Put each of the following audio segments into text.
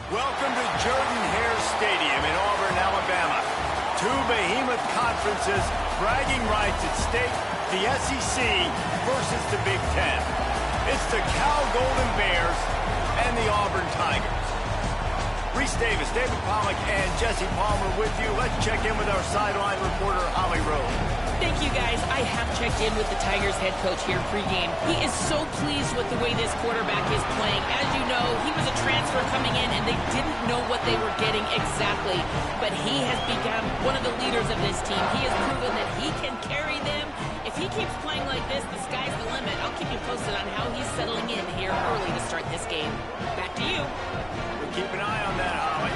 Welcome to Jordan-Hare Stadium in Auburn, Alabama. Two behemoth conferences, bragging rights at stake, the SEC versus the Big Ten. It's the Cal Golden Bears and the Auburn Tigers. Reese Davis, David Pollack, and Jesse Palmer with you. Let's check in with our sideline reporter, Holly Rose. Thank you, guys. I have checked in with the Tigers head coach here pregame. He is so pleased with the way this quarterback is playing. As you know, he was a transfer coming in, and they didn't know what they were getting exactly. But he has become one of the leaders of this team. He has proven that he can carry them. If he keeps playing like this, the sky's the limit. I'll keep you posted on how he's settling in here early to start this game. Back to you. We'll keep an eye on that, Holly.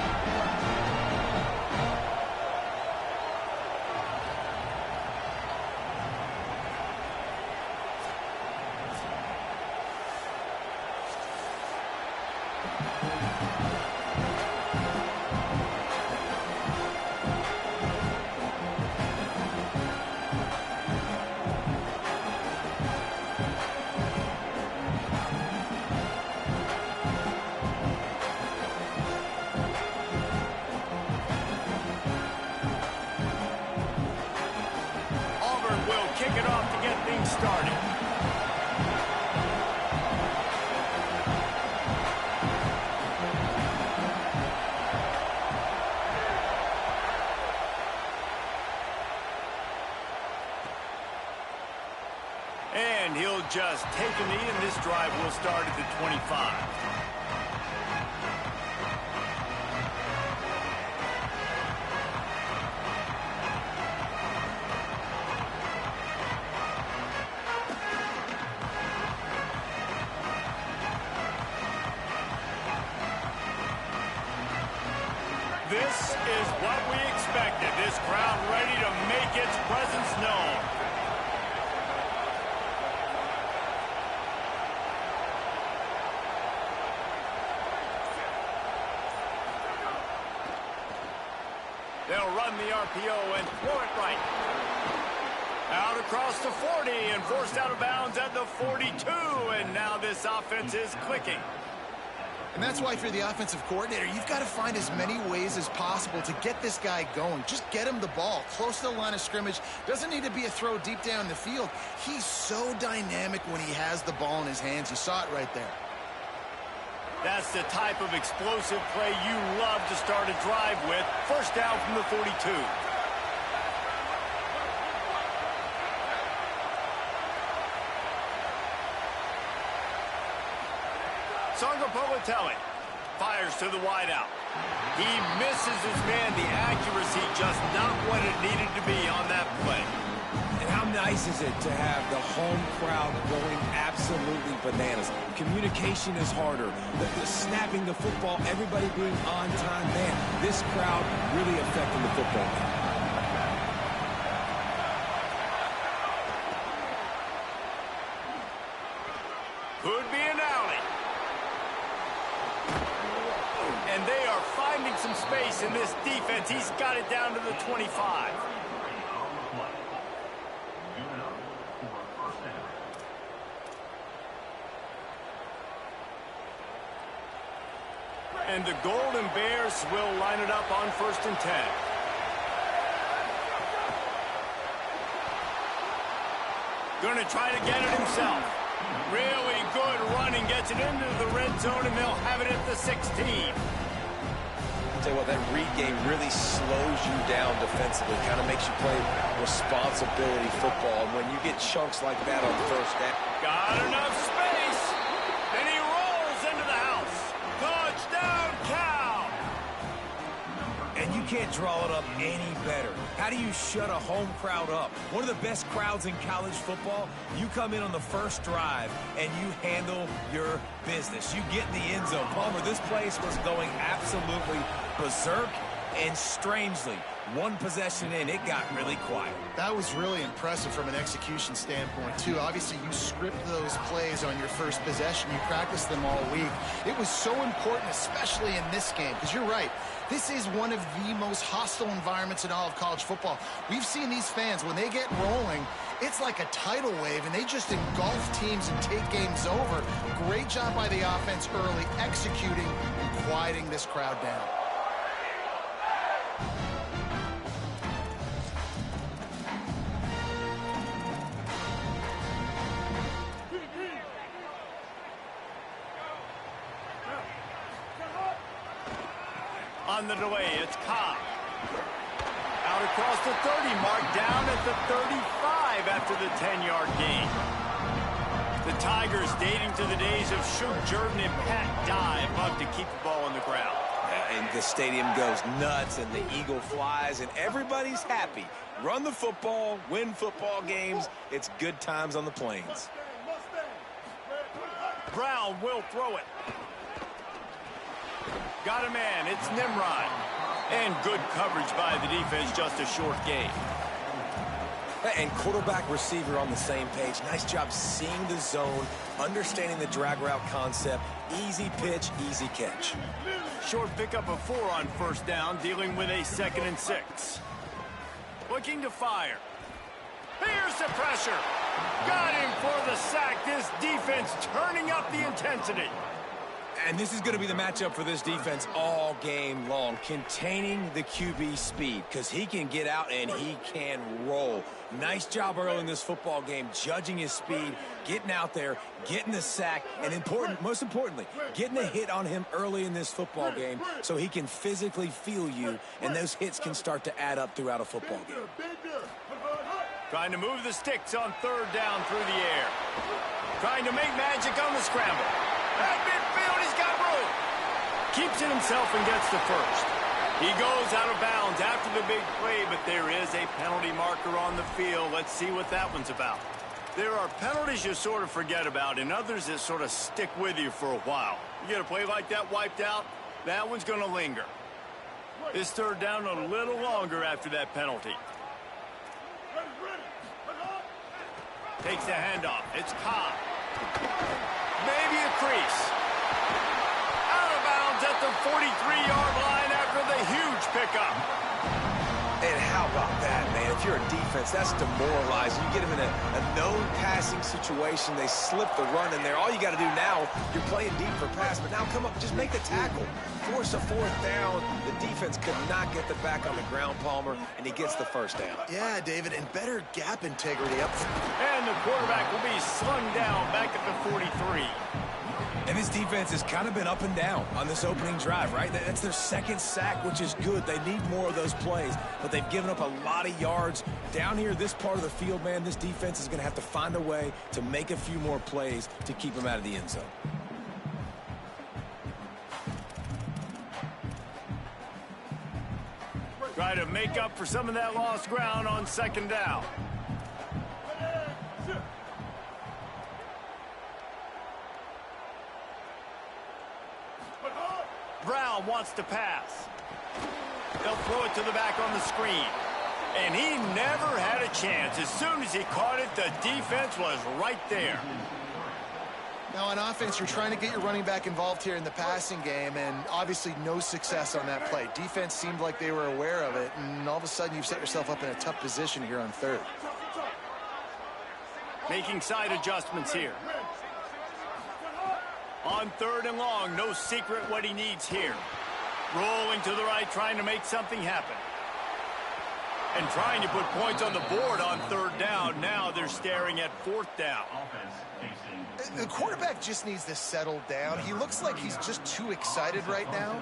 Kick it off to get things started. And he'll just take a knee, and this drive will start at the 25. This is what we expected. This crowd ready to make its presence known. They'll run the RPO and throw it right. Out across the 40 and forced out of bounds at the 42. And now this offense is clicking. And that's why if you're the offensive coordinator, you've got to find as many ways as possible to get this guy going. Just get him the ball close to the line of scrimmage. Doesn't need to be a throw deep down the field. He's so dynamic when he has the ball in his hands. You saw it right there. That's the type of explosive play you love to start a drive with. First down from the 42. Sangapolatelli fires to the wideout. He misses his man. The accuracy just not what it needed to be on that play. And how nice is it to have the home crowd going absolutely bananas? Communication is harder. The snapping the football, everybody being on time. Man, this crowd really affecting the football game. Could be an alley. And they are finding some space in this defense. He's got it down to the 25. And the Golden Bears will line it up on 1st and 10. Going to try to get it himself. Really good running, gets it into the red zone, and they'll have it at the 16. Tell you what, that read game really slows you down defensively, kind of makes you play responsibility football. And when you get chunks like that on first down. Got enough space, and he rolls into the house. Touchdown, Cal! And you can't draw it up any better. How do you shut a home crowd up? One of the best crowds in college football, you come in on the first drive and you handle your business. You get in the end zone. Palmer, this place was going absolutely berserk, and strangely, one possession in, it got really quiet. That was really impressive from an execution standpoint, too. Obviously, you script those plays on your first possession. You practice them all week. It was so important, especially in this game, because you're right. This is one of the most hostile environments in all of college football. We've seen these fans, when they get rolling, it's like a tidal wave, and they just engulf teams and take games over. Great job by the offense early, executing, and quiet. quieting this crowd down. On the delay, it's Cobb. Out across the 30 mark, down at the 35 after the 10-yard gain. The Tigers, dating to the days of Shug Jordan and Pat Dye, love to keep the ball on the ground. And the stadium goes nuts, and the eagle flies, and everybody's happy. Run the football, win football games. It's good times on the plains. Brown will throw it. Got a man, it's Nimrod. And good coverage by the defense, just a short gain. And quarterback receiver on the same page. Nice job seeing the zone, understanding the drag route concept. Easy pitch, easy catch. Short pickup of 4 on first down, dealing with a 2nd and 6. Looking to fire. Here's the pressure. Got him for the sack. This defense turning up the intensity. And this is going to be the matchup for this defense all game long, containing the QB speed, because he can get out and he can roll. Nice job early in this football game, judging his speed, getting out there, getting the sack, and most importantly, getting a hit on him early in this football game so he can physically feel you, and those hits can start to add up throughout a football game. Trying to move the sticks on 3rd down through the air. Trying to make magic on the scramble. At midfield, he's got room. Keeps it himself and gets the first. He goes out of bounds after the big play, but there is a penalty marker on the field. Let's see what that one's about. There are penalties you sort of forget about and others that sort of stick with you for a while. You get a play like that wiped out, that one's going to linger. This 3rd down a little longer after that penalty. Takes the handoff. It's Cobb. Maybe a crease. Out of bounds at the 43-yard line after the huge pickup. And how about that, man? If you're a defense, that's demoralizing. You get them in a known passing situation. They slip the run in there. All you got to do now, you're playing deep for pass, but now come up, just make the tackle. Force a 4th down. The defense could not get the back on the ground, Palmer, and he gets the 1st down. Yeah, David, and better gap integrity up front. And the quarterback will be slung down back at the 43. And this defense has kind of been up and down on this opening drive, right? That's their 2nd sack, which is good. They need more of those plays, but they've given up a lot of yards. Down here, this part of the field, man, this defense is going to have to find a way to make a few more plays to keep them out of the end zone. Try to make up for some of that lost ground on 2nd down. Brown wants to pass. They'll throw it to the back on the screen. And he never had a chance. As soon as he caught it, the defense was right there. Now, on offense, you're trying to get your running back involved here in the passing game, and obviously no success on that play. Defense seemed like they were aware of it, and all of a sudden you've set yourself up in a tough position here on 3rd. Making side adjustments here. On 3rd and long, no secret what he needs here. Rolling to the right, trying to make something happen. And trying to put points on the board on 3rd down. Now they're staring at 4th down. The quarterback just needs to settle down. He looks like he's just too excited right now.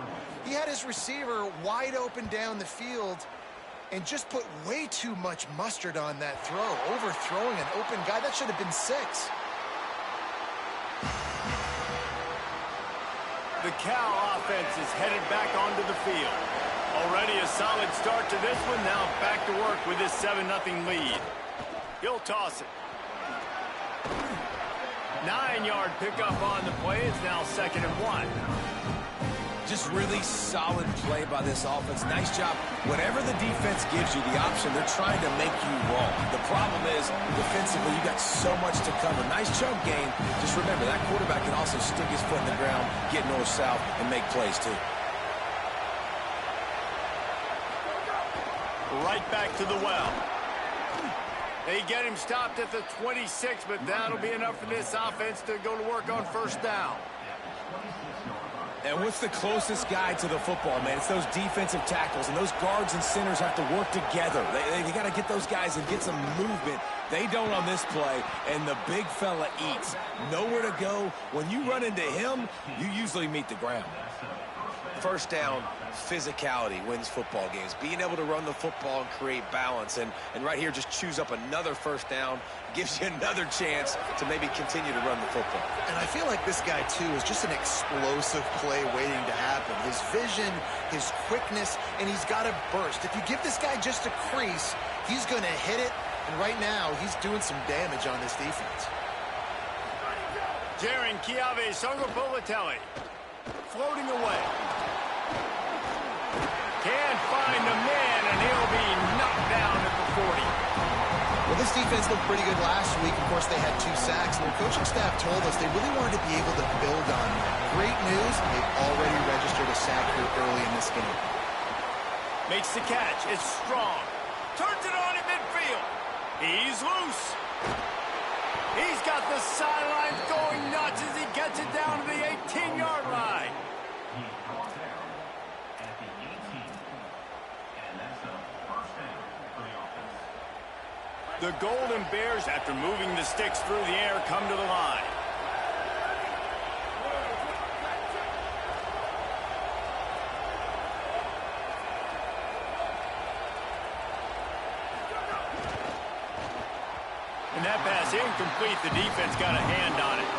He had his receiver wide open down the field and just put way too much mustard on that throw, overthrowing an open guy. That should have been 6. The Cal offense is headed back onto the field. Already a solid start to this one. Now back to work with this 7-0 lead. He'll toss it. 9-yard pickup on the play. It's now 2nd and 1. Just really solid play by this offense. Nice job. Whatever the defense gives you the option, they're trying to make you wrong. The problem is, defensively, you got so much to cover. Nice chunk gain. Just remember, that quarterback can also stick his foot in the ground, get north-south, and make plays, too. Right back to the well. They get him stopped at the 26, but that'll be enough for this offense to go to work on 1st down. And what's the closest guy to the football, man? It's those defensive tackles, and those guards and centers have to work together. They got to get those guys and get some movement. They don't on this play, and the big fella eats. Nowhere to go. When you run into him, you usually meet the ground. First down, physicality wins football games. Being able to run the football and create balance. And right here, just choose up another first down. Gives you another chance to maybe continue to run the football. And I feel like this guy, too, is just an explosive play waiting to happen. His vision, his quickness, and he's got a burst. If you give this guy just a crease, he's going to hit it. And right now, he's doing some damage on this defense. Jaron Chiave Songopolitelli floating away. Can't find the man, and he'll be knocked down at the 40. Well, this defense looked pretty good last week. Of course, they had 2 sacks, and their coaching staff told us they really wanted to be able to build on that. Great news, they've already registered a sack here early in this game. Makes the catch. It's strong. Turns it on at midfield. He's loose. He's got the sidelines going nuts as he gets it down to the 18-yard line. The Golden Bears, after moving the sticks through the air, come to the line. And that pass incomplete. The defense got a hand on it.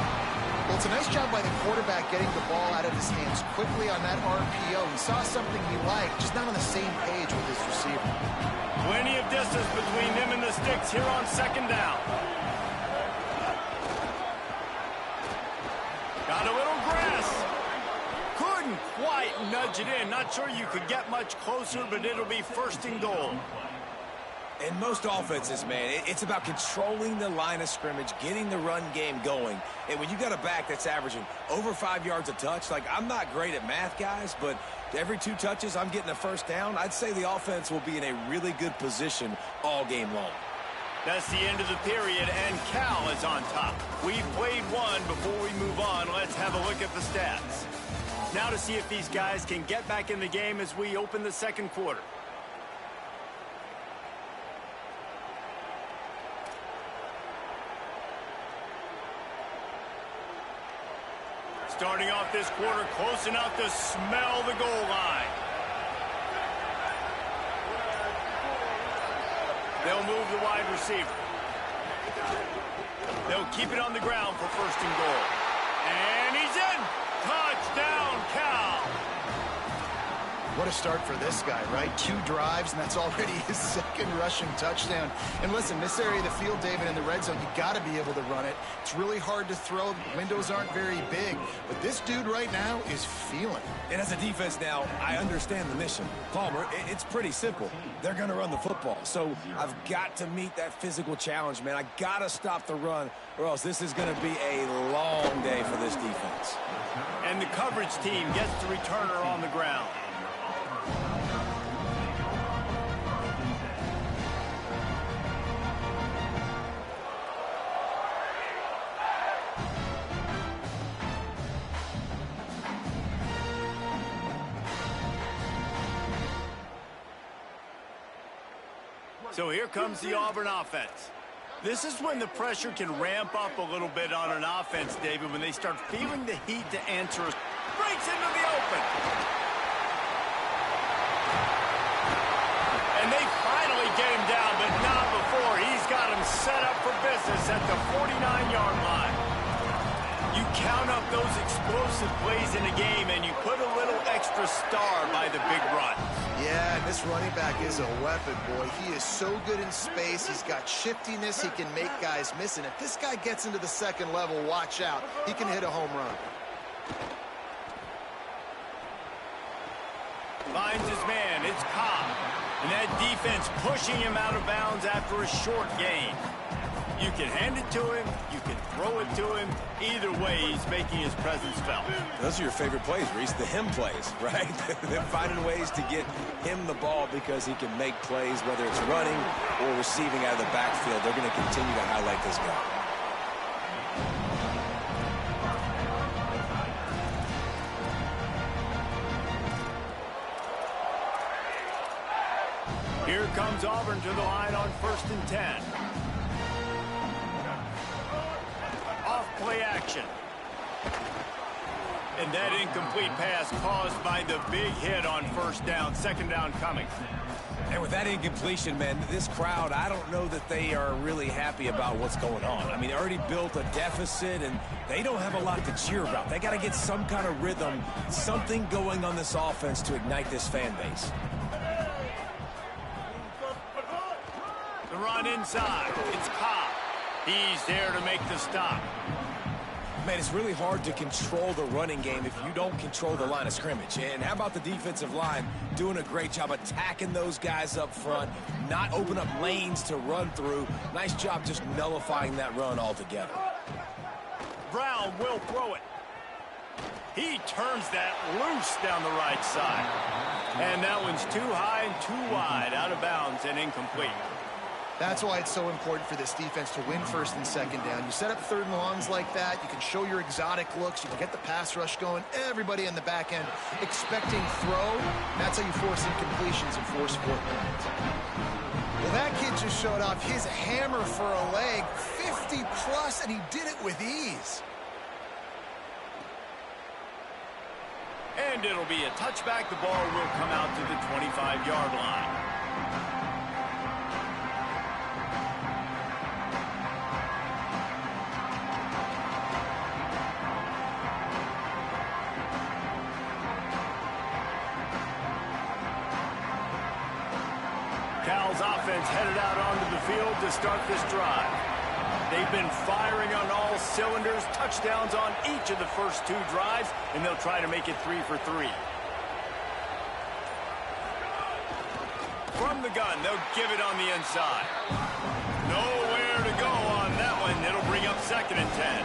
Well, it's a nice job by the quarterback getting the ball out of his hands quickly on that RPO. He saw something he liked, just not on the same page with his receiver. Plenty of distance between them and the sticks here on second down. Got a little grass. Couldn't quite nudge it in. Not sure you could get much closer, but it'll be first and goal. In most offenses, man, it's about controlling the line of scrimmage, getting the run game going. And when you got a back that's averaging over 5 yards a touch, like, I'm not great at math, guys, but every 2 touches I'm getting a first down, I'd say the offense will be in a really good position all game long. That's the end of the period, and Cal is on top. We've played one. Before we move on, let's have a look at the stats. Now to see if these guys can get back in the game as we open the second quarter. Starting off this quarter close enough to smell the goal line. They'll move the wide receiver. They'll keep it on the ground for first and goal. And he's in! Touchdown, Cal! What a start for this guy, right? 2 drives, and that's already his second rushing touchdown. And listen, this area of the field, David, in the red zone, you got to be able to run it. It's really hard to throw. Windows aren't very big. But this dude right now is feeling it. And as a defense now, I understand the mission. Palmer, it's pretty simple. They're going to run the football. So I've got to meet that physical challenge, man. I got to stop the run, or else this is going to be a long day for this defense. And the coverage team gets the returner on the ground. So here comes the Auburn offense. This is when the pressure can ramp up a little bit on an offense, David, when they start feeling the heat to answer. Breaks into the open. And they finally get him down, but not before. He's got him set up for business at the 49-yard line. You count up those explosive plays in a game, and you put a little extra star by the big run. Yeah, and this running back is a weapon, boy. He is so good in space. He's got shiftiness. He can make guys miss. And if this guy gets into the second level, watch out. He can hit a home run. Finds his man. It's Cobb. And that defense pushing him out of bounds after a short gain. You can hand it to him. You can throw it to him. Either way, he's making his presence felt. Those are your favorite plays, Reese, the him plays, right? They're finding ways to get him the ball because he can make plays, whether it's running or receiving out of the backfield. They're going to continue to highlight this guy. comes Auburn to the line on 1st and 10. Off play action. And that incomplete pass caused by the big hit on 1st down. 2nd down coming. And with that incompletion, man, this crowd, I don't know that they are really happy about what's going on. I mean, they already built a deficit, and they don't have a lot to cheer about. They got to get some kind of rhythm, something going on this offense to ignite this fan base. The run inside. It's Cobb. He's there to make the stop. Man, it's really hard to control the running game if you don't control the line of scrimmage. And how about the defensive line doing a great job attacking those guys up front, not open up lanes to run through. Nice job just nullifying that run altogether. Brown will throw it. He turns that loose down the right side. And that one's too high and too wide, out of bounds and incomplete. That's why it's so important for this defense to win 1st and 2nd down. You set up 3rd and longs like that. You can show your exotic looks. You can get the pass rush going. Everybody in the back end expecting throw. That's how you force incompletions and force 4th downs. Well, that kid just showed off his hammer for a leg, 50-plus, and he did it with ease. And it'll be a touchback. The ball will come out to the 25-yard line. Cal's offense headed out onto the field to start this drive. They've been firing on all cylinders, touchdowns on each of the first 2 drives, and they'll try to make it 3 for 3. From the gun, they'll give it on the inside. Nowhere to go on that one. It'll bring up 2nd and 10.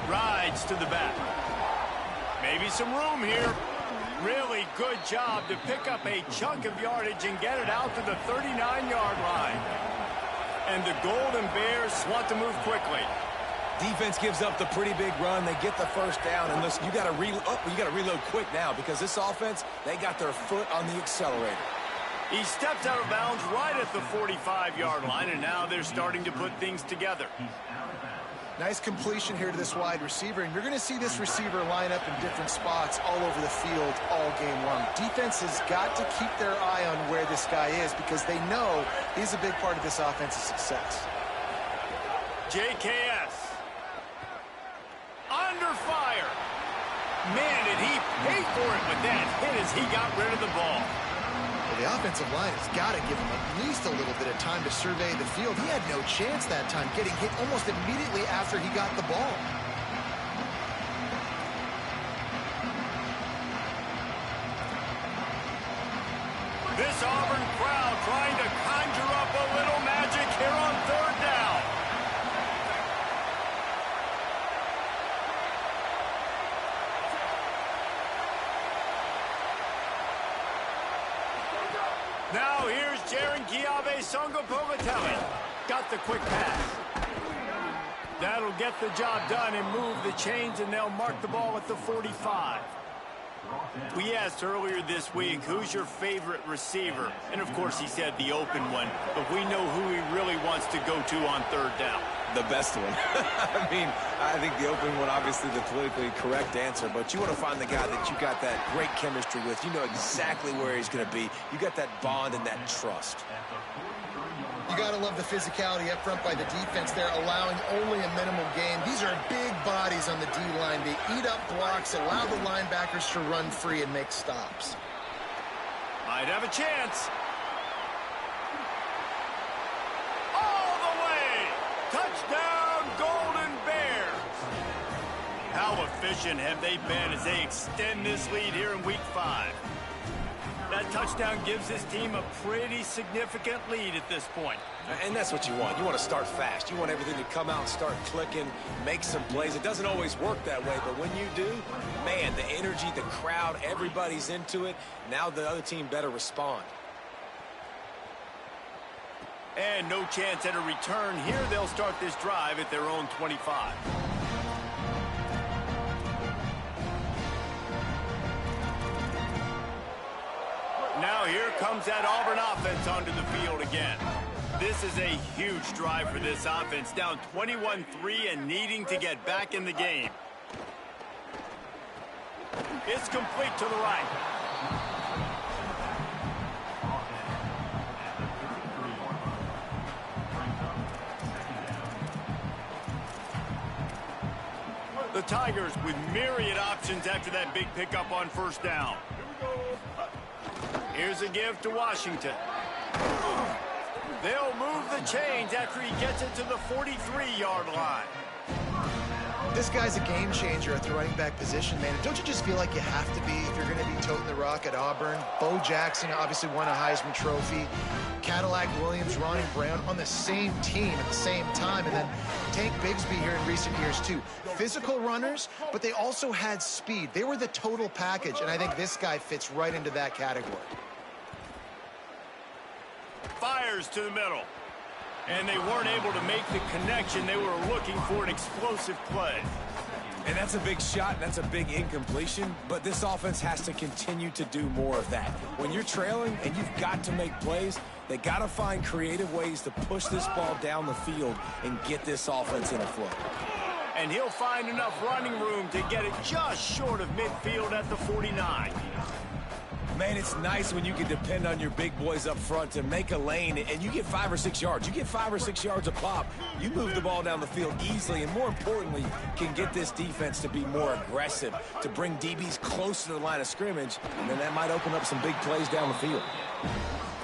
Rides to the back. Maybe some room here. Really good job to pick up a chunk of yardage and get it out to the 39-yard line. And the Golden Bears want to move quickly. Defense gives up the pretty big run. They get the 1st down, and listen, you got to reload quick now because this offense, they got their foot on the accelerator. He steps out of bounds right at the 45-yard line, and now they're starting to put things together. Nice completion here to this wide receiver, and you're going to see this receiver line up in different spots all over the field all game long. Defense has got to keep their eye on where this guy is because they know he's a big part of this offense's success. JKS. Under fire. Man, did he pay for it with that hit as he got rid of the ball. Well, the offensive line has got to give him at least a little bit of time to survey the field. He had no chance that time, getting hit almost immediately after he got the ball. This Auburn crowd trying to conjure up a little magic here on 3rd down. Now here's Jaron Giave-Songo-Povatelli. Got the quick pass. That'll get the job done and move the chains, and they'll mark the ball at the 45. We asked earlier this week, who's your favorite receiver? And, of course, he said the open one. But we know who he really wants to go to on 3rd down. The best one. I mean, I think the open one, obviously the politically correct answer, but you want to find the guy that you got that great chemistry with. You know exactly where he's going to be. You got that bond and that trust. You got to love the physicality up front by the defense there, allowing only a minimal gain. These are big bodies on the D-line. They eat up blocks, allow the linebackers to run free and make stops. Might have a chance. All the way. Touchdown, Golden Bears. How efficient have they been as they extend this lead here in Week 5? That touchdown gives this team a pretty significant lead at this point. And that's what you want. You want to start fast. You want everything to come out and start clicking, make some plays. It doesn't always work that way, but when you do, man, the energy, the crowd, everybody's into it. Now the other team better respond. And no chance at a return here. They'll start this drive at their own 25. Now here comes that Auburn offense onto the field again. This is a huge drive for this offense, down 21-3 and needing to get back in the game. It's complete to the right. The Tigers with myriad options after that big pickup on first down. Here's a give to Washington. They'll move the chains after he gets it to the 43-yard line. This guy's a game changer at the running back position, man. Don't you just feel like you have to be if you're going to be toting the rock at Auburn? Bo Jackson obviously won a Heisman Trophy. Cadillac Williams, Ronnie Brown on the same team at the same time. And then Tank Bigsby here in recent years, too. Physical runners, but they also had speed. They were the total package, and I think this guy fits right into that category. Fires to the middle. And they weren't able to make the connection. They were looking for an explosive play. And that's a big shot, and that's a big incompletion, but this offense has to continue to do more of that. When you're trailing and you've got to make plays, they got to find creative ways to push this ball down the field and get this offense in a flow. And he'll find enough running room to get it just short of midfield at the 49. Man, it's nice when you can depend on your big boys up front to make a lane, and you get 5 or 6 yards. You get 5 or 6 yards a pop. You move the ball down the field easily, and more importantly, can get this defense to be more aggressive, to bring DBs close to the line of scrimmage, and then that might open up some big plays down the field.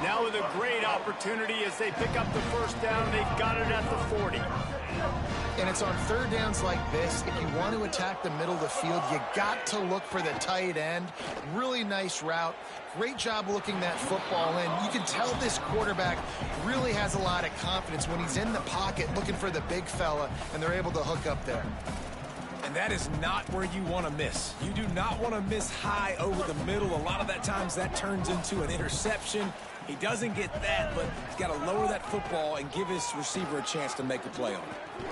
Now with a great opportunity as they pick up the first down, they've got it at the 40. And it's on third downs like this, if you want to attack the middle of the field, you got to look for the tight end. Really nice route. Great job looking that football in. You can tell this quarterback really has a lot of confidence when he's in the pocket looking for the big fella, and they're able to hook up there. And that is not where you want to miss. You do not want to miss high over the middle. A lot of that times that turns into an interception. He doesn't get that, but he's got to lower that football and give his receiver a chance to make a play on it.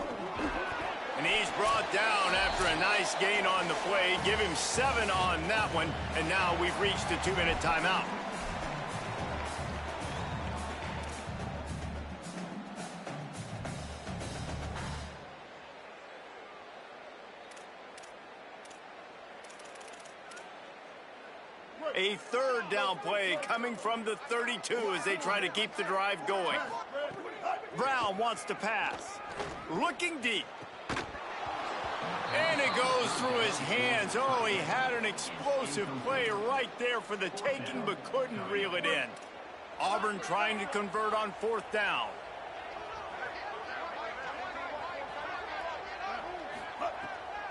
And he's brought down after a nice gain on the play. Give him 7 on that one, and now we've reached a 2-minute timeout. A third down play coming from the 32 as they try to keep the drive going. Brown wants to pass. Looking deep. And it goes through his hands. Oh, he had an explosive play right there for the taking, but couldn't reel it in. Auburn trying to convert on fourth down.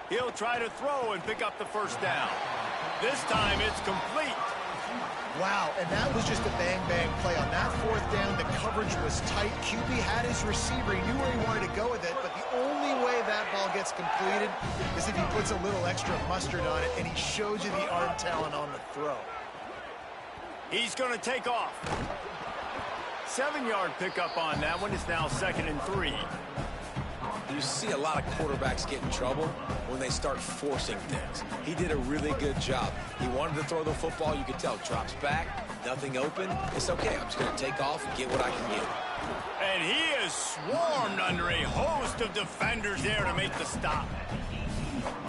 He'll try to throw and pick up the first down. This time it's complete. Wow, and that was just a bang-bang play. On that fourth down, the coverage was tight. QB had his receiver. He knew where he wanted to go with it, but the only way that ball gets completed is if he puts a little extra mustard on it, and he shows you the arm talent on the throw. He's going to take off. 7-yard pickup on that one. It's now 2nd and 3. You see a lot of quarterbacks get in trouble when they start forcing things. He did a really good job. He wanted to throw the football. You could tell. Drops back, nothing open. It's okay. I'm just going to take off and get what I can get. And he is swarmed under a host of defenders there to make the stop.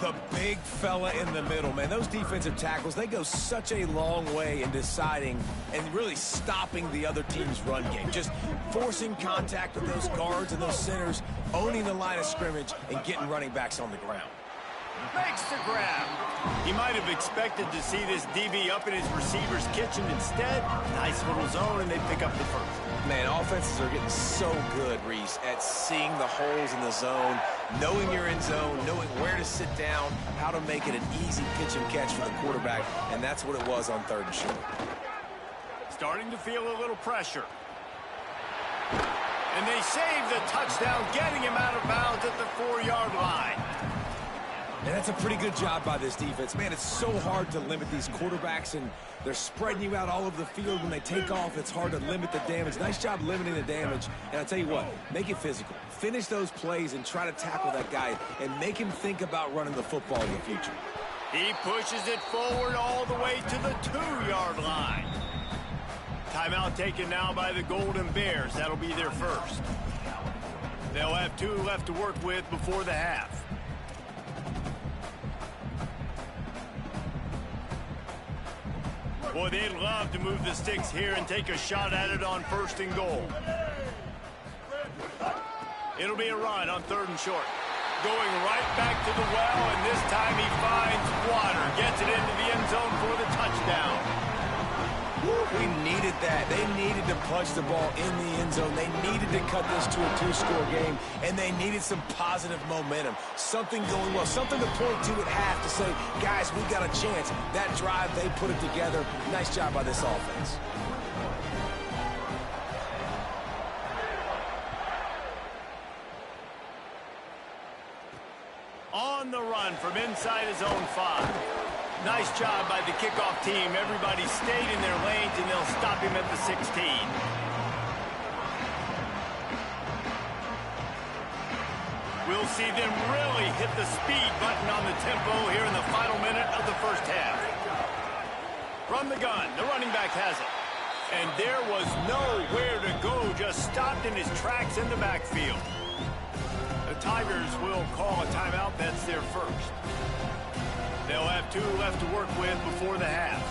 The big fella in the middle, man. Those defensive tackles, they go such a long way in deciding and really stopping the other team's run game. Just forcing contact with those guards and those centers, owning the line of scrimmage, and getting running backs on the ground. Makes the grab. He might have expected to see this DB up in his receiver's kitchen. Instead, nice little zone, and they pick up the first. Man, offenses are getting so good, Reese, at seeing the holes in the zone, knowing you're in zone, knowing where to sit down, how to make it an easy pitch and catch for the quarterback, and that's what it was on 3rd and short. Starting to feel a little pressure. And they save the touchdown, getting him out of bounds at the 4-yard line. And that's a pretty good job by this defense. Man, it's so hard to limit these quarterbacks, and they're spreading you out all over the field. When they take off, it's hard to limit the damage. Nice job limiting the damage. And I'll tell you what, make it physical. Finish those plays and try to tackle that guy and make him think about running the football in the future. He pushes it forward all the way to the 2-yard line. Timeout taken now by the Golden Bears. That'll be their first. They'll have 2 left to work with before the half. Boy, they'd love to move the sticks here and take a shot at it on 1st and goal. It'll be a run on 3rd and short. Going right back to the well, and this time he finds water. Gets it into the end zone for the touchdown. We needed that. They needed to punch the ball in the end zone. They needed to cut this to a 2-score game, and they needed some positive momentum. Something going well, something to point to at half to say, guys, we got a chance. That drive, they put it together. Nice job by this offense. On the run from inside his own 5. Nice job by the kickoff team. Everybody stayed in their lanes, and they'll stop him at the 16. We'll see them really hit the speed button on the tempo here in the final minute of the first half. From the gun, the running back has it. And there was nowhere to go, just stopped in his tracks in the backfield. The Tigers will call a timeout. That's their first. They'll have 2 left to work with before the half.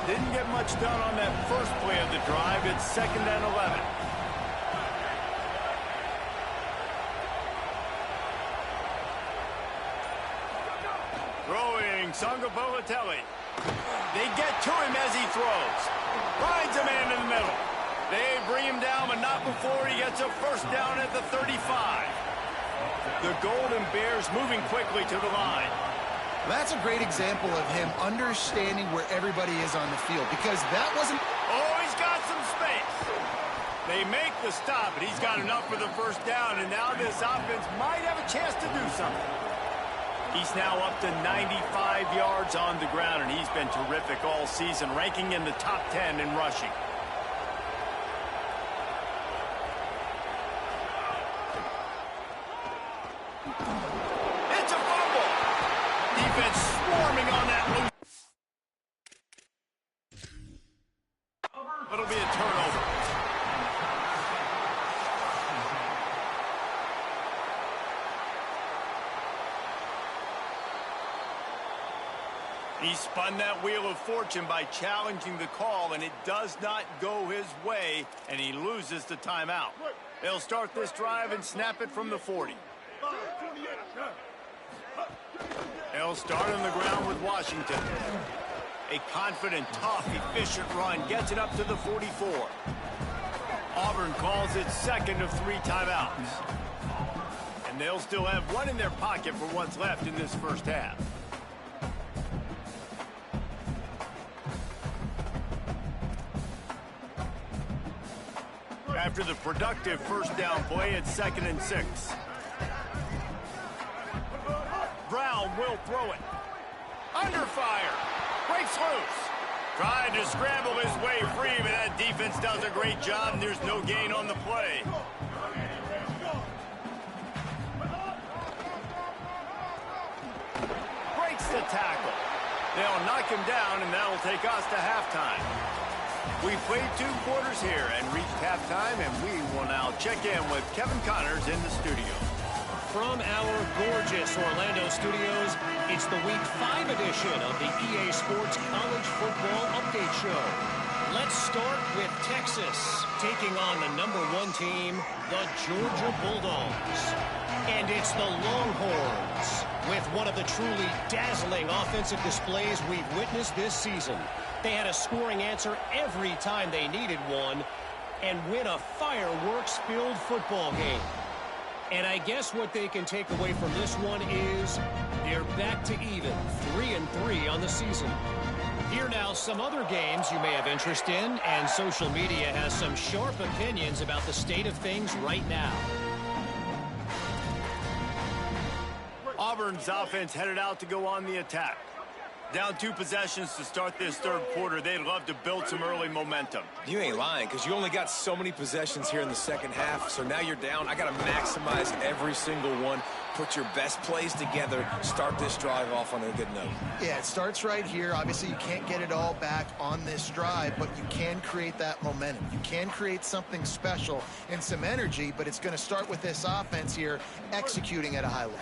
Didn't get much done on that first play of the drive. It's 2nd and 11. Throwing Sangapolatelli. They get to him as he throws. Finds a man in the middle. They bring him down, but not before he gets a first down at the 35. The Golden Bears moving quickly to the line. That's a great example of him understanding where everybody is on the field, because that wasn't... Oh, he's got some space. They make the stop, but he's got enough for the first down, and now this offense might have a chance to do something. He's now up to 95 yards on the ground, and he's been terrific all season, ranking in the top 10 in rushing. It's a fumble. Defense swarming on that loose. It'll be a turnover. He spun that wheel of fortune by challenging the call, and it does not go his way, and he loses the timeout. They'll start this drive and snap it from the 40. They'll start on the ground with Washington. A confident, tough, efficient run gets it up to the 44. Auburn calls it 2nd of 3 timeouts. And they'll still have 1 in their pocket for what's left in this first half. After the productive first down play, it's 2nd and 6. Brown will throw it. Under fire. Breaks loose. Trying to scramble his way free, but that defense does a great job, and there's no gain on the play. Breaks the tackle. They'll knock him down, and that'll take us to halftime. We played 2 quarters here and reached halftime, and we will now check in with Kevin Connors in the studio. From our gorgeous Orlando studios, it's the Week 5 edition of the EA Sports College Football Update Show. Let's start with Texas, taking on the #1 team, the Georgia Bulldogs. And it's the Longhorns, with one of the truly dazzling offensive displays we've witnessed this season. They had a scoring answer every time they needed one and win a fireworks-filled football game. And I guess what they can take away from this one is they're back to even, 3-3 on the season. Here now, some other games you may have interest in, and social media has some sharp opinions about the state of things right now. Auburn's offense headed out to go on the attack. Down 2 possessions to start this third quarter. They'd love to build some early momentum. You ain't lying, because you only got so many possessions here in the second half, so now you're down. I got to maximize every single one, put your best plays together, start this drive off on a good note. Yeah, it starts right here. Obviously, you can't get it all back on this drive, but you can create that momentum. You can create something special and some energy, but it's going to start with this offense here executing at a high level.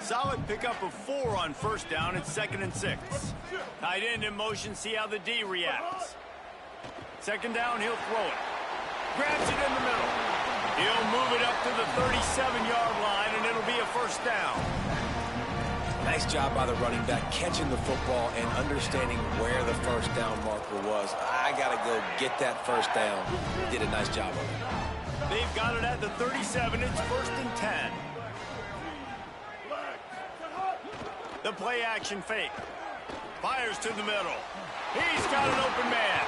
Solid pickup of 4 on first down. It's 2nd and 6. Tight end in motion. See how the D reacts. 2nd down, he'll throw it. Grabs it in the middle. He'll move it up to the 37-yard line, and it'll be a first down. Nice job by the running back catching the football and understanding where the first down marker was. I got to go get that first down. He did a nice job of it. They've got it at the 37. It's 1st and 10. The play-action fake. Fires to the middle. He's got an open man.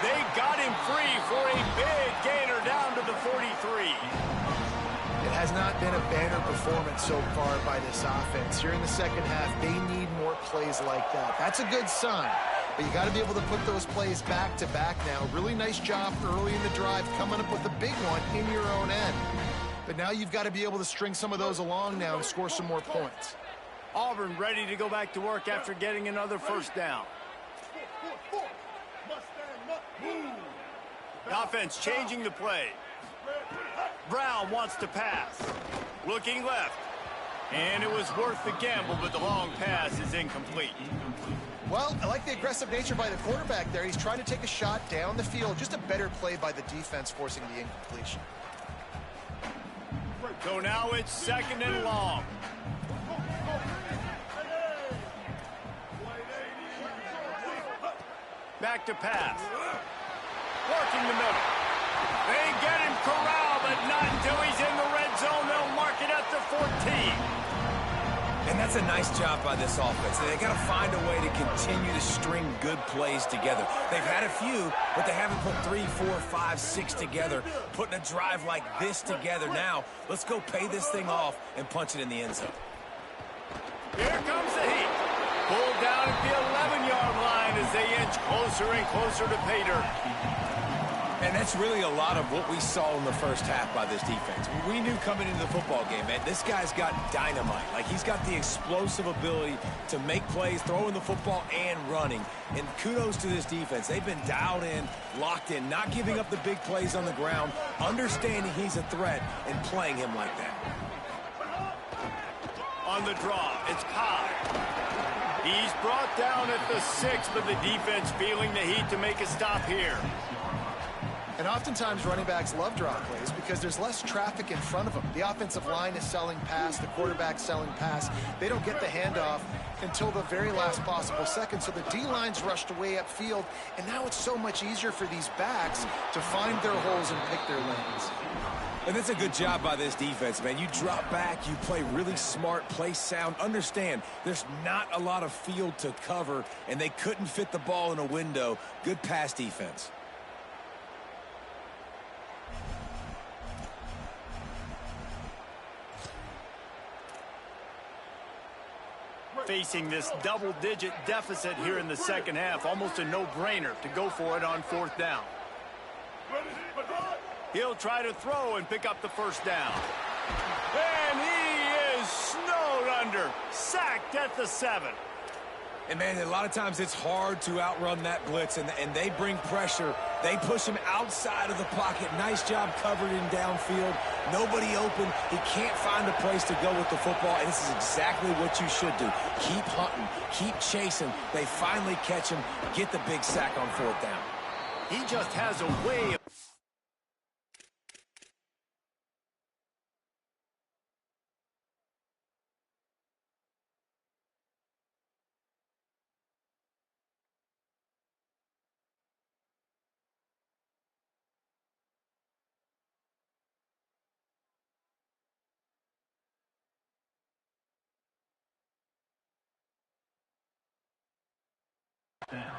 They got him free for a big gainer down to the 43. It has not been a banner performance so far by this offense. Here in the second half, they need more plays like that. That's a good sign, but you got to be able to put those plays back to back now. Really nice job early in the drive, coming up with a big one in your own end. But now you've got to be able to string some of those along now and score some more points. Auburn ready to go back to work after getting another first down. The offense changing the play. Brown wants to pass. Looking left. And it was worth the gamble, but the long pass is incomplete. Well, I like the aggressive nature by the quarterback there. He's trying to take a shot down the field. Just a better play by the defense forcing the incompletion. So now it's 2nd and long. Back to pass. Working the middle. They get him corralled, but not until he's in the red zone. They'll mark it at the 14. And that's a nice job by this offense. They got to find a way to continue to string good plays together. They've had a few, but they haven't put 3, 4, 5, 6 together. Putting a drive like this together now, let's go pay this thing off and punch it in the end zone. Here comes the heat. Pulled down at the 11-yard line as they inch closer and closer to pay dirt. And that's really a lot of what we saw in the first half by this defense. We knew coming into the football game, man, this guy's got dynamite. Like, he's got the explosive ability to make plays, throwing the football and running. And kudos to this defense. They've been dialed in, locked in, not giving up the big plays on the ground, understanding he's a threat, and playing him like that. On the draw, it's Cobb. He's brought down at the 6, but the defense feeling the heat to make a stop here. And oftentimes running backs love draw plays because there's less traffic in front of them. The offensive line is selling pass, the quarterback's selling pass. They don't get the handoff until the very last possible second, so the D-line's rushed away upfield, and now it's so much easier for these backs to find their holes and pick their lanes. And that's a good job by this defense, man. You drop back, you play really smart, play sound. Understand, there's not a lot of field to cover, and they couldn't fit the ball in a window. Good pass defense. Facing this double-digit deficit here in the second half, almost a no-brainer to go for it on 4th down. He'll try to throw and pick up the first down. And he is snowed under, sacked at the 7. And, man, a lot of times it's hard to outrun that blitz, and they bring pressure. They push him outside of the pocket. Nice job covered in downfield. Nobody open. He can't find a place to go with the football, and this is exactly what you should do. Keep hunting. Keep chasing. They finally catch him, get the big sack on 4th down. He just has a way of...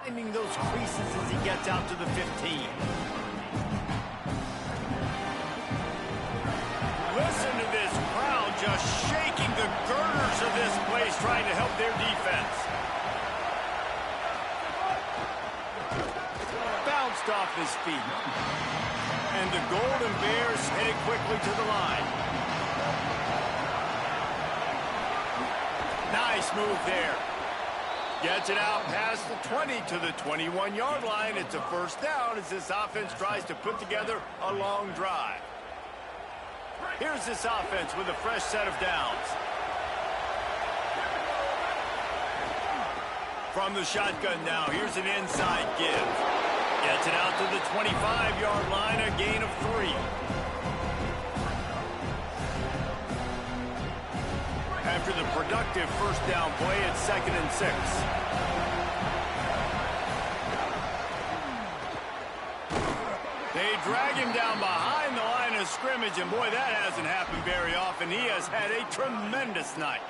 finding those creases as he gets out to the 15. Listen to this crowd just shaking the girders of this place trying to help their defense. bounced off his feet. And the Golden Bears headed quickly to the line. Nice move there. Gets it out past the 20 to the 21-yard line. It's a first down as this offense tries to put together a long drive. Here's this offense with a fresh set of downs. From the shotgun now, here's an inside give. Gets it out to the 25-yard line, a gain of 3. After the productive first down play, it's 2nd and 6. They drag him down behind the line of scrimmage, and boy, that hasn't happened very often. He has had a tremendous night.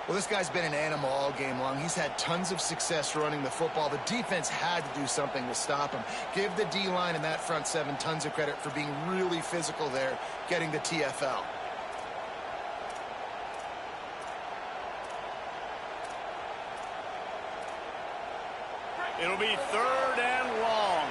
Well, this guy's been an animal all game long. He's had tons of success running the football. The defense had to do something to stop him. Give the D-line and that front seven tons of credit for being really physical there, getting the TFL. It'll be 3rd and long.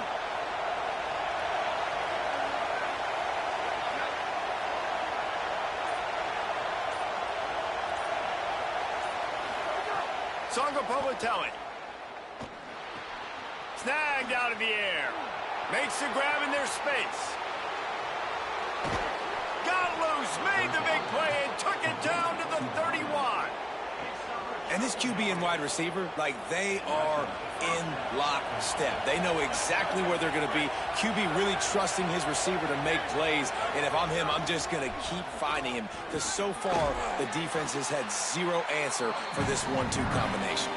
Songa Povatelli. Snagged out of the air. Makes the grab in their space. Got loose, made the big play, and took it down to the 31. And this QB and wide receiver, like, they are in lockstep. They know exactly where they're going to be. QB really trusting his receiver to make plays. And if I'm him, I'm just going to keep finding him. Because so far, the defense has had zero answer for this 1-2 combination.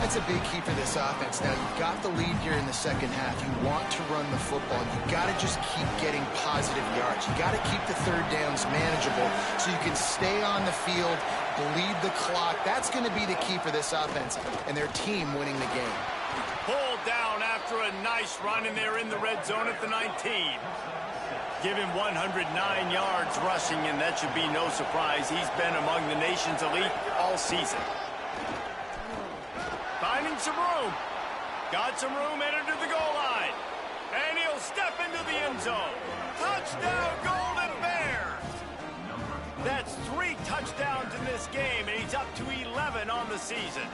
That's a big key for this offense. Now, you've got the lead here in the second half. You want to run the football. You've got to just keep getting positive yards. You've got to keep the third downs manageable so you can stay on the field, bleed the clock. That's going to be the key for this offense and their team winning the game. Pulled down after a nice run, and they're in the red zone at the 19. Give him 109 yards rushing, and that should be no surprise. He's been among the nation's elite all season. Finding some room. Got some room, entered to the goal line. And he'll step into the end zone. Touchdown, Golden Bears! That's 3 touchdowns in this game, and he's up to 11 on the season.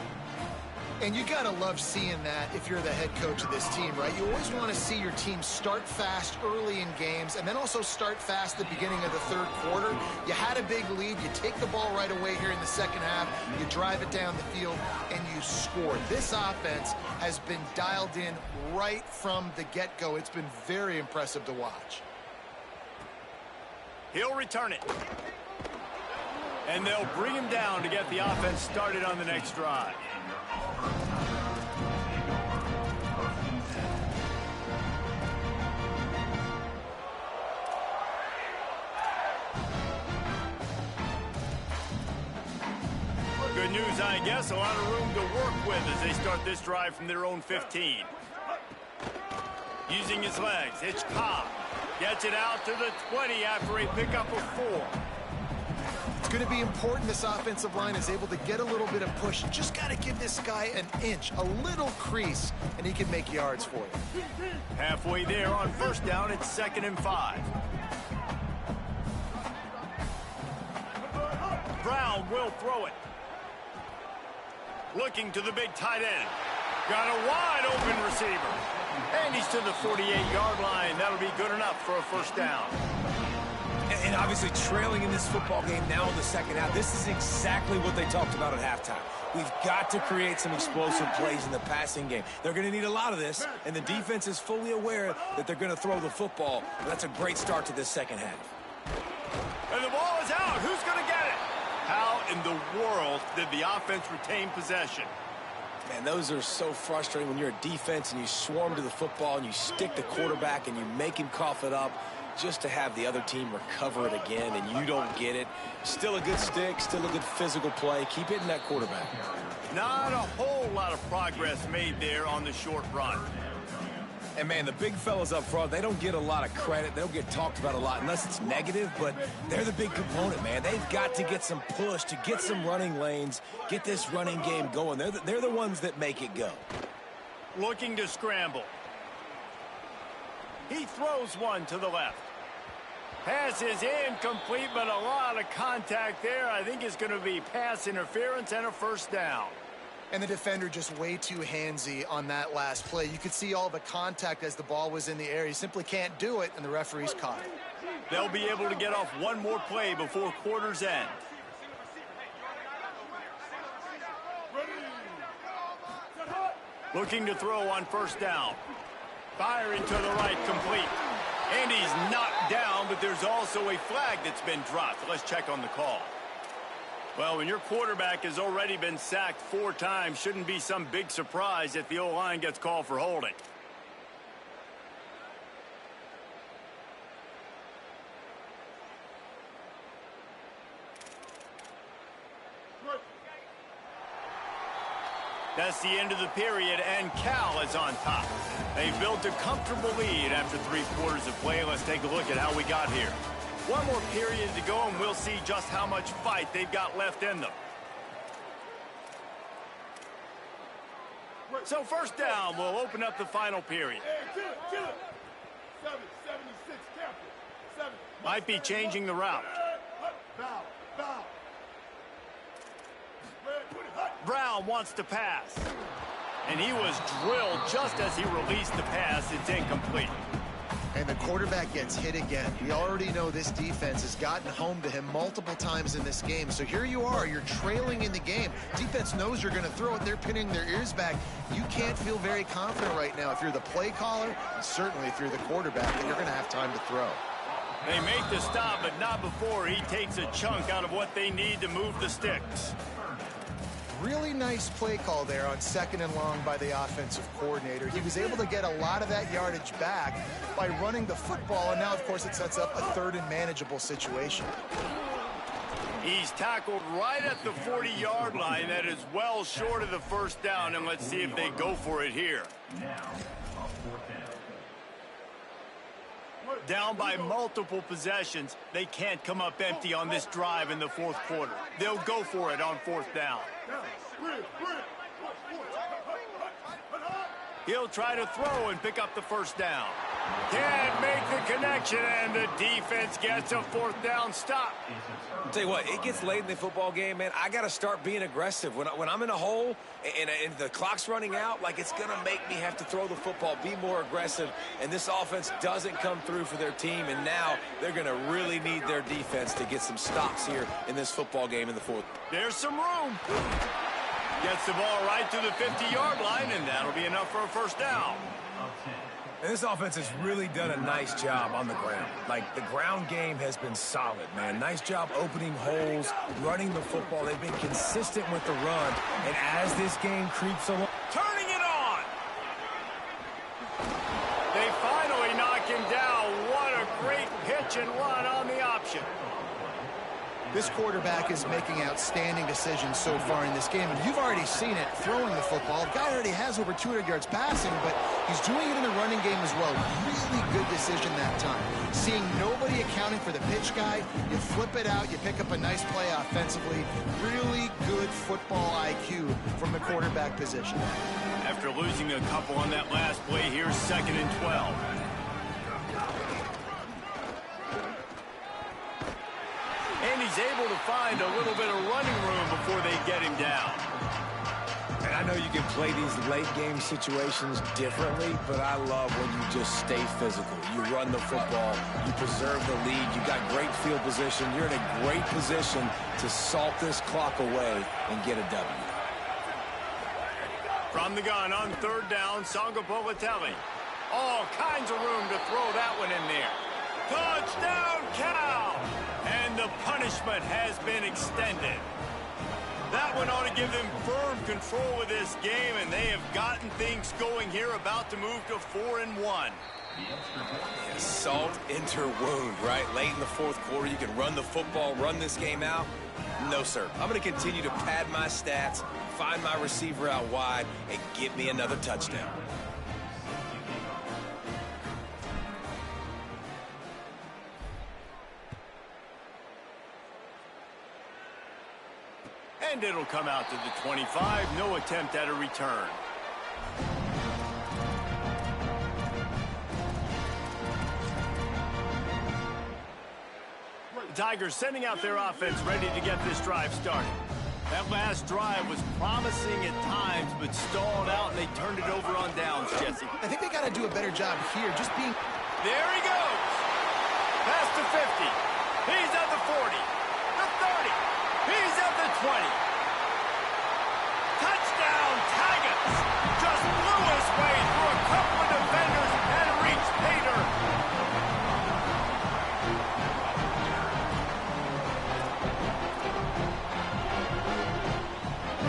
And you got to love seeing that if you're the head coach of this team, right? You always want to see your team start fast early in games and then also start fast at the beginning of the third quarter. You had a big lead. You take the ball right away here in the second half. You drive it down the field, and you score. This offense has been dialed in right from the get-go. It's been very impressive to watch. He'll return it. And they'll bring him down to get the offense started on the next drive. Good news, I guess. A lot of room to work with as they start this drive from their own 15. Using his legs, Hitchcock gets it out to the 20 after a pickup of 4. It's going to be important this offensive line is able to get a little bit of push. You just got to give this guy an inch, a little crease, and he can make yards for you. Halfway there on first down, it's 2nd and 5. Brown will throw it. Looking to the big tight end. Got a wide open receiver. And he's to the 48-yard line. That'll be good enough for a first down. And obviously trailing in this football game now in the second half, this is exactly what they talked about at halftime. We've got to create some explosive plays in the passing game. They're going to need a lot of this, and the defense is fully aware that they're going to throw the football. That's a great start to this second half. And the ball is out. Who's going to get it? How in the world did the offense retain possession? Man, those are so frustrating when you're a defense and you swarm to the football and you stick the quarterback and you make him cough it up just to have the other team recover it again and you don't get it. Still a good stick, still a good physical play. Keep hitting that quarterback. Not a whole lot of progress made there on the short run. And, man, the big fellas up front, they don't get a lot of credit. They don't get talked about a lot unless it's negative, but they're the big component, man. They've got to get some push, to get some running lanes, get this running game going. They're the ones that make it go. Looking to scramble. He throws one to the left. Pass is incomplete, but a lot of contact there. I think it's going to be pass interference and a first down. And the defender just way too handsy on that last play. You could see all the contact as the ball was in the air. He simply can't do it, and the referee's caught it. They'll be able to get off one more play before quarter's end. Looking to throw on first down. Firing to the right, complete. And he's knocked down, but there's also a flag that's been dropped. Let's check on the call. Well, when your quarterback has already been sacked 4 times, shouldn't be some big surprise if the O-line gets called for holding. That's the end of the period, and Cal is on top. They've built a comfortable lead after 3 quarters of play. Let's take a look at how we got here. One more period to go, and we'll see just how much fight they've got left in them. So first down will open up the final period. Might be changing the route. Brown wants to pass. And he was drilled just as he released the pass. It's incomplete. And the quarterback gets hit again. We already know this defense has gotten home to him multiple times in this game. So here you are, you're trailing in the game. Defense knows you're going to throw it. They're pinning their ears back. You can't feel very confident right now if you're the play caller, and certainly if you're the quarterback, that you're going to have time to throw. They make the stop, but not before he takes a chunk out of what they need to move the sticks. Really nice play call there on 2nd and long by the offensive coordinator. He was able to get a lot of that yardage back by running the football, and now, of course, it sets up a 3rd and manageable situation. He's tackled right at the 40-yard line. That is well short of the first down, and let's see if they go for it here. Down by multiple possessions, they can't come up empty on this drive in the 4th quarter. They'll go for it on 4th down. He'll try to throw and pick up the first down. Can't make the connection, and the defense gets a 4th down stop. Tell you what, it gets late in the football game, man. I got to start being aggressive. When I'm in a hole and the clock's running out, like, it's going to make me have to throw the football, be more aggressive, and this offense doesn't come through for their team, and now they're going to really need their defense to get some stops here in this football game in the 4th. There's some room. Gets the ball right to the 50-yard line, and that'll be enough for a first down. And this offense has really done a nice job on the ground. Like, the ground game has been solid, man. Nice job opening holes, running the football. They've been consistent with the run. And as this game creeps along, turning it on. They finally knock him down. What a great pitch and run on the option. This quarterback is making outstanding decisions so far in this game, and you've already seen it throwing the football. The guy already has over 200 yards passing, but he's doing it in the running game as well. Really good decision that time. Seeing nobody accounting for the pitch guy, you flip it out, you pick up a nice play offensively. Really good football IQ from the quarterback position. After losing a couple on that last play, here's 2nd and 12. And he's able to find a little bit of running room before they get him down. and I know you can play these late game situations differently, but I love when you just stay physical. You run the football, you preserve the lead, you got great field position. You're in a great position to salt this clock away and get a W. From the gun on third down, Sangapolitelli. All kinds of room to throw that one in there. Touchdown, Cal! And the punishment has been extended. That one ought to give them firm control of this game, and they have gotten things going here, about to move to 4-1. Salt into wound, right? Late in the fourth quarter, you can run the football, run this game out. No, sir. I'm going to continue to pad my stats, find my receiver out wide, and get me another touchdown. And it'll come out to the 25. No attempt at a return. The Tigers sending out their offense ready to get this drive started. That last drive was promising at times, but stalled out, and they turned it over on downs, Jesse. I think they got to do a better job here, just being... There he goes. Past the 50. He's at the 40. The 30. He's at the 20. Touchdown, Tigers! Just blew his way through a couple of defenders and reached Peter.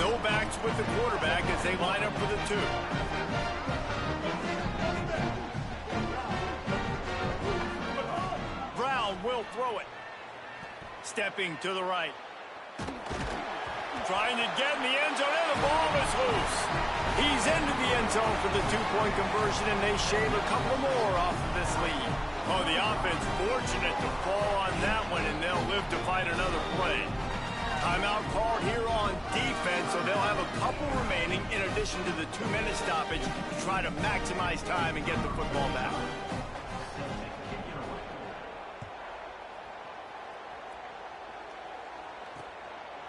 No backs with the quarterback as they line up for the 2. Brown will throw it. Stepping to the right. Trying to get in the end zone, and the ball is loose. He's into the end zone for the 2-point conversion, and they shave a couple more off of this lead. Oh, the offense fortunate to fall on that one, and they'll live to fight another play. Timeout called here on defense, so they'll have a couple remaining in addition to the 2-minute stoppage to try to maximize time and get the football back.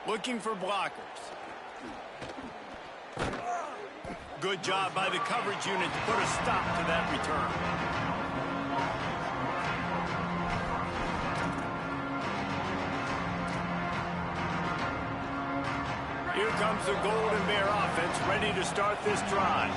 Looking for blockers. Good job by the coverage unit to put a stop to that return. Here comes the Golden Bear offense ready to start this drive.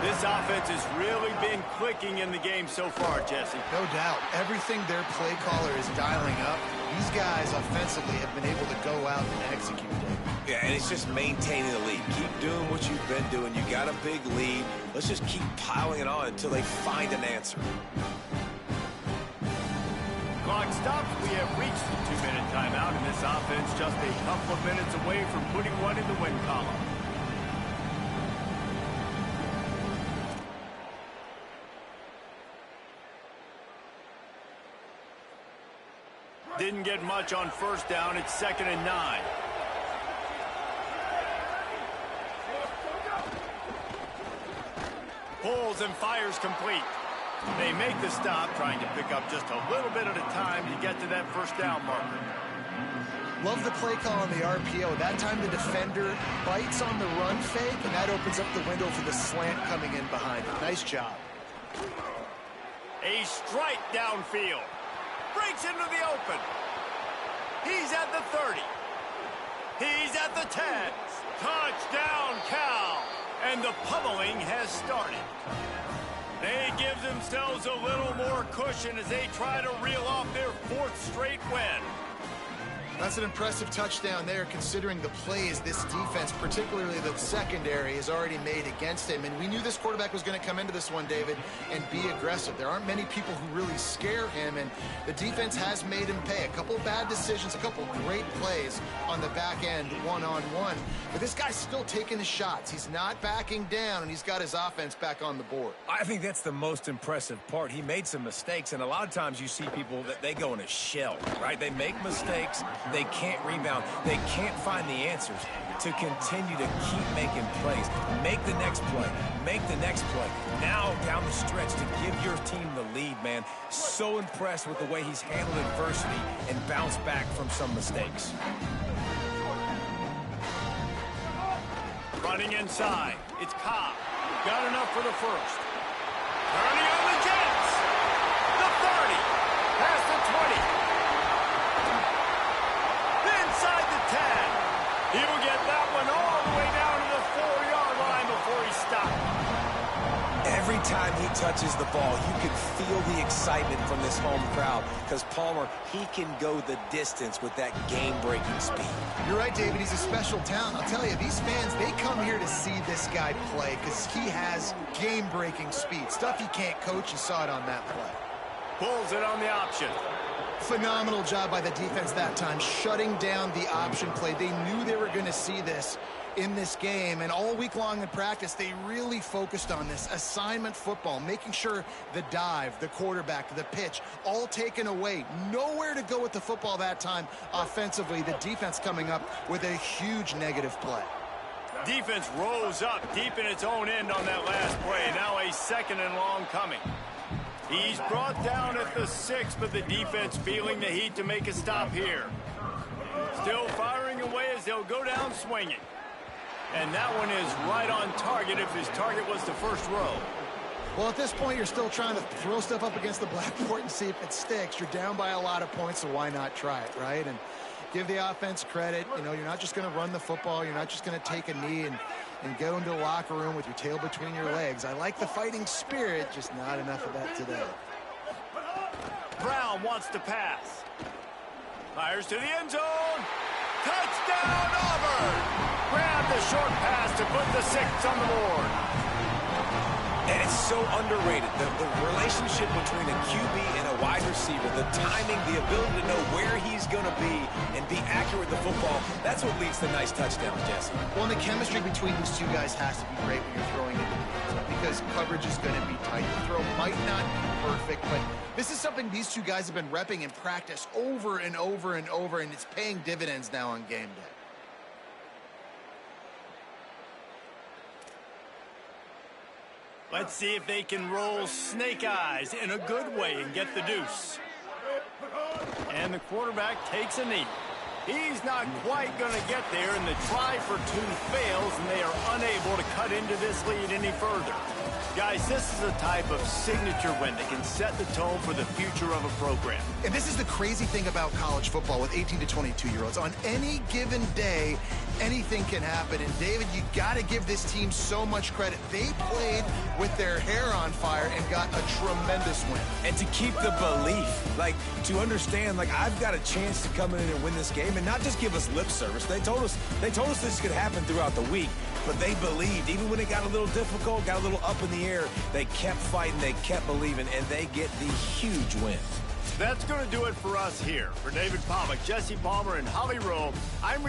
This offense has really been clicking in the game so far, Jesse. No doubt. Everything their play caller is dialing up, these guys offensively have been able to go out and execute it. Yeah, and it's just maintaining the lead. Keep doing what you've been doing. You got a big lead. Let's just keep piling it on until they find an answer. Clock stops. We have reached the 2-minute timeout, and this offense just a couple of minutes away from putting one in the win column. Didn't get much on first down. It's 2nd and 9. Pulls and fires complete. They make the stop, trying to pick up just a little bit at a time to get to that first down marker. Love the play call on the RPO. That time the defender bites on the run fake, and that opens up the window for the slant coming in behind it. Nice job. A strike downfield. Breaks into the open. He's at the 30. He's at the 10. Touchdown, Cal. And the pummeling has started. They give themselves a little more cushion as they try to reel off their 4th straight win. That's an impressive touchdown there, considering the plays this defense, particularly the secondary, has already made against him. And we knew this quarterback was going to come into this one, David, and be aggressive. There aren't many people who really scare him, and the defense has made him pay. A couple bad decisions, a couple great plays on the back end, one-on-one. But this guy's still taking his shots. He's not backing down, and he's got his offense back on the board. I think that's the most impressive part. He made some mistakes, and a lot of times you see people that they go in a shell, right? They make mistakes. They can't rebound. They can't find the answers to continue to keep making plays. Make the next play. Make the next play. Now down the stretch to give your team the lead, man. So impressed with the way he's handled adversity and bounced back from some mistakes. Running inside. It's Cobb. Got enough for the first. Turning on the Jets. The 30. Past the 20. Inside the 10. He'll get that one all the way down to the 4-yard line before he stopped. Every time he touches the ball, you can feel the excitement from this home crowd because Palmer, he can go the distance with that game-breaking speed. You're right, David. He's a special talent. I'll tell you, these fans, they come here to see this guy play because he has game-breaking speed. Stuff he can't coach. You saw it on that play. Pulls it on the option. Phenomenal job by the defense that time, shutting down the option play. They knew they were going to see this in this game, and all week long in practice, they really focused on this assignment football, making sure the dive, the quarterback, the pitch, all taken away. Nowhere to go with the football that time offensively. The defense coming up with a huge negative play. Defense rose up deep in its own end on that last play. Now a 2nd and long coming. He's brought down at the 6, but the defense feeling the heat to make a stop here. Still firing away as they'll go down swinging. And that one is right on target if his target was the first row. Well, at this point, you're still trying to throw stuff up against the blackboard and see if it sticks. You're down by a lot of points, so why not try it, right? And give the offense credit. You know, you're not just going to run the football. You're not just going to take a knee and go into the locker room with your tail between your legs. I like the fighting spirit, just not enough of that today. Brown wants to pass. Fires to the end zone. Touchdown, Auburn! Grab the short pass to put the 6 on the board. And it's so underrated, the relationship between a QB and a wide receiver, the timing, the ability to know where he's going to be and be accurate with the football, that's what leads to nice touchdowns, Jesse. Well, and the chemistry between these two guys has to be great when you're throwing into the end zone because coverage is going to be tight. The throw might not be perfect, but this is something these two guys have been repping in practice over and over and over, and it's paying dividends now on game day. Let's see if they can roll snake eyes in a good way and get the deuce. And the quarterback takes a knee. He's not quite going to get there, and the try for 2 fails, and they are unable to cut into this lead any further. Guys, this is a type of signature win that can set the tone for the future of a program. And this is the crazy thing about college football with 18 to 22-year-olds. On any given day, anything can happen. And, David, you got to give this team so much credit. They played with their hair on fire and got a tremendous win. And to keep the belief, like, to understand, like, I've got a chance to come in and win this game and not just give us lip service. They told us this could happen throughout the week, but they believed. Even when it got a little difficult, got a little up in the air, they kept fighting, they kept believing, and they get the huge win. That's going to do it for us here. For David Pollack, Jesse Palmer, and Holly Rowe, I'm